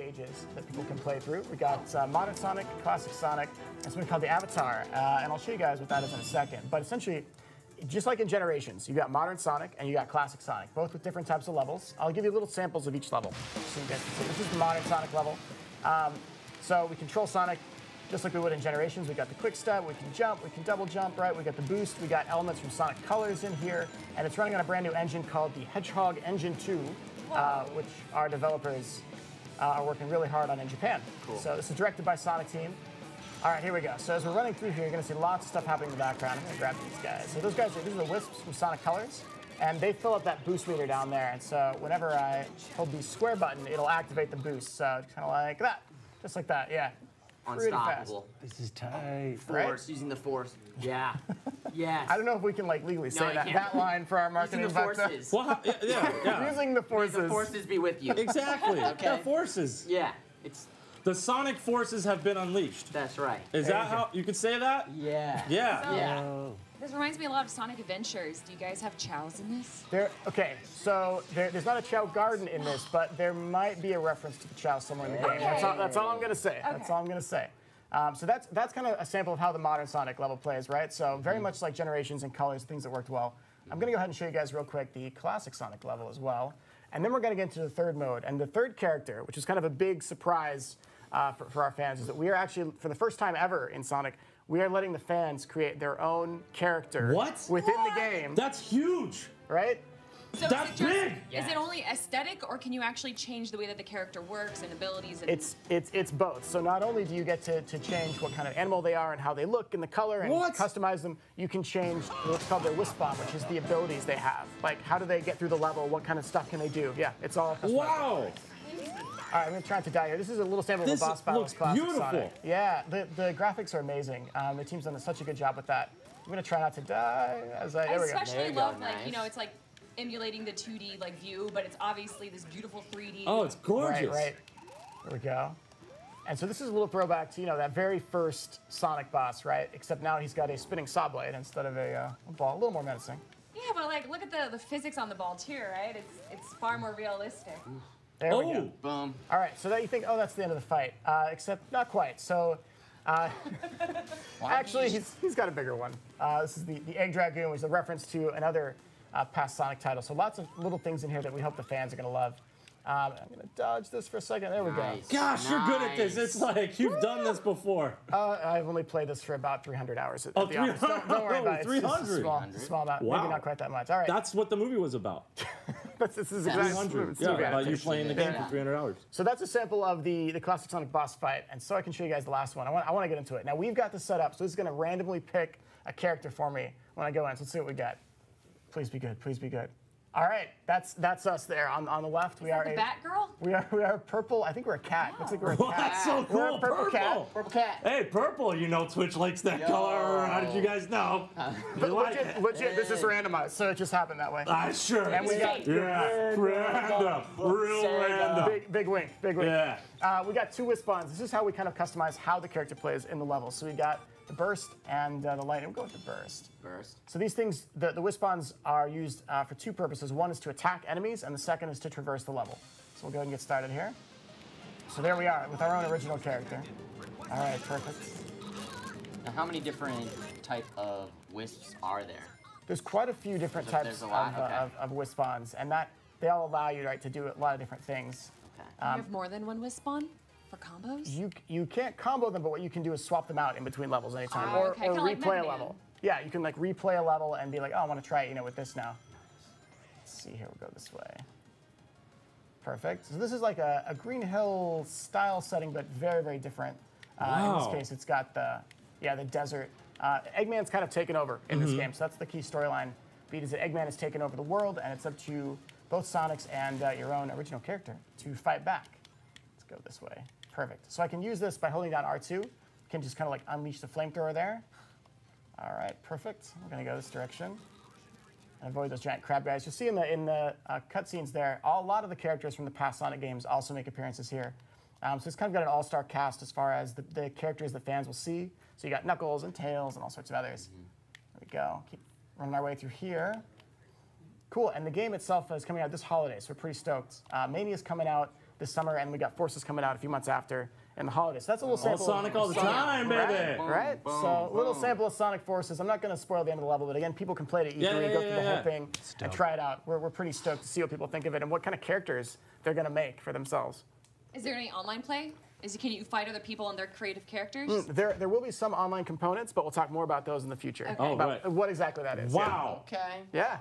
stages that people can play through. We got Modern Sonic, Classic Sonic, and something called the Avatar. And I'll show you guys what that is in a second. But essentially, just like in Generations, you've got Modern Sonic and you got Classic Sonic, both with different types of levels. I'll give you little samples of each level so you guys can see. This is the Modern Sonic level. So we control Sonic just like we would in Generations. We got the quick step, we can jump, we can double jump, right? We got the boost, we got elements from Sonic Colors in here, and it's running on a brand new engine called the Hedgehog Engine 2, which our developers are working really hard on in Japan. Cool. So this is directed by Sonic Team. All right, here we go. So as we're running through here, you're gonna see lots of stuff happening in the background. I'm gonna grab these guys. So those guys, these are the Wisps from Sonic Colors, and they fill up that boost meter down there. And so whenever I hold the square button, it'll activate the boost. So kind of like that, just like that, yeah. Unstoppable. This is tight. Force, using the force. Yeah. Yes. I don't know if we can like legally say that line for our marketing. Using the forces. Well, yeah. Using the forces. May the forces be with you. Exactly. Okay. The forces. Yeah. It's. The Sonic forces have been unleashed. That's right. Is that how you could say that? Yeah. Yeah. So, Yeah. This reminds me a lot of Sonic Adventures. Do you guys have chows in this? Okay, so there's not a Chow Garden in this, but there might be a reference to the Chow somewhere in the game. Okay. That's all I'm gonna say. Okay. That's all I'm gonna say. So that's kind of a sample of how the modern Sonic level plays, right? So very much like Generations and Colors, things that worked well. I'm gonna go ahead and show you guys real quick the classic Sonic level as well. And then we're gonna get into the third mode. And the third character, which is kind of a big surprise for our fans, is that we are actually, for the first time ever in Sonic, we are letting the fans create their own character within the game. That's huge. Right? So That's big. Is it only aesthetic, or can you actually change the way that the character works and abilities? And It's both. So not only do you get to change what kind of animal they are and how they look and the color and customize them, you can change what's called their Wisp Bomb, which is the abilities they have. Like, how do they get through the level? What kind of stuff can they do? Yeah, it's all customized. Wow. All right, I'm gonna try not to die here. This is a little sample of a boss battle with Classic beautiful. Sonic. Yeah, the graphics are amazing. The team's done such a good job with that. I'm gonna try not to die as I. I There we go. especially love, like, you know, it's like emulating the 2D like view, but it's obviously this beautiful 3D. Oh, it's gorgeous. Right. There we go. And so this is a little throwback to, you know, that very first Sonic boss, right? Except now he's got a spinning saw blade instead of a ball. A little more menacing. Yeah, but like, look at the physics on the ball too, right? It's far more realistic. There we go. Boom. All right, so that you think, oh, that's the end of the fight. Except not quite. So actually, he's got a bigger one. This is the Egg Dragoon, which is a reference to another past Sonic title. So lots of little things in here that we hope the fans are going to love. I'm going to dodge this for a second. There we go. Gosh, you're good at this. It's like you've done this before. I've only played this for about 300 hours. At the 300. Don't worry about it. 300. It's a small amount. Wow. Maybe not quite that much. All right. That's what the movie was about. This is exactly 300. Yeah, about you playing the game for 300 hours. So that's a sample of the classic Sonic boss fight, and so I can show you guys the last one. I want to get into it. Now we've got this set up, so this is going to randomly pick a character for me when I go in. So let's see what we got. Please be good. Please be good. All right, that's us there on the left. Is that the Batgirl? We are purple. I think we're a cat. Looks like we're a cat. That's so cool. We're a purple cat. Purple cat. Hey, purple. You know Twitch likes that color. How did you guys know? Legit. This is randomized, so it just happened that way. Sure. And we got random. Real random. Big wink. Yeah. We got two Wisp Bonds. This is how we kind of customize how the character plays in the level. So we got the burst and the lightning. We'll go with the burst. So these things, the Wisp Bonds are used for two purposes. One is to attack enemies, and the second is to traverse the level. So we'll go ahead and get started here. So there we are with our own original character. All right, perfect. Now, how many different type of wisps are there? There's quite a few different types of Wisp Bonds, and that they all allow you to do a lot of different things. Okay. You have more than one Wisp Bond? For combos? You can't combo them, but what you can do is swap them out in between levels anytime, or replay a level. Yeah, you can like replay a level and be like, oh, I want to try it, with this now. Let's see here, we'll go this way. Perfect. So this is like a Green Hill style setting, but very, very different. In this case, it's got the desert. Eggman's kind of taken over in this game, so that's the key storyline beat, is that Eggman has taken over the world, and it's up to both Sonics and your own original character to fight back. Let's go this way. Perfect. So I can use this by holding down R2. Can just kind of like unleash the flamethrower there. All right, perfect. We're gonna go this direction and avoid those giant crab guys. You'll see in the cutscenes there, a lot of the characters from the past Sonic games also make appearances here. So it's kind of got an all-star cast as far as the characters that fans will see. So you got Knuckles and Tails and all sorts of others. There we go. Keep running our way through here. Cool, and the game itself is coming out this holiday, so we're pretty stoked. Mania's coming out this summer, and we got Forces coming out a few months after in the holidays. So that's a little sample. Sonic all the Sonic, time, baby. Right? So a little sample of Sonic Forces. I'm not going to spoil the end of the level, but again, people can play it at E3, go through the whole thing, and try it out. We're pretty stoked to see what people think of it and what kind of characters they're going to make for themselves. Is there any online play? Can you fight other people and their creative characters? There will be some online components, but we'll talk more about those in the future. Okay. Oh, about right. what exactly that is. Wow. Okay. Yeah.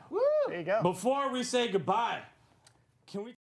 There you go. Before we say goodbye, can we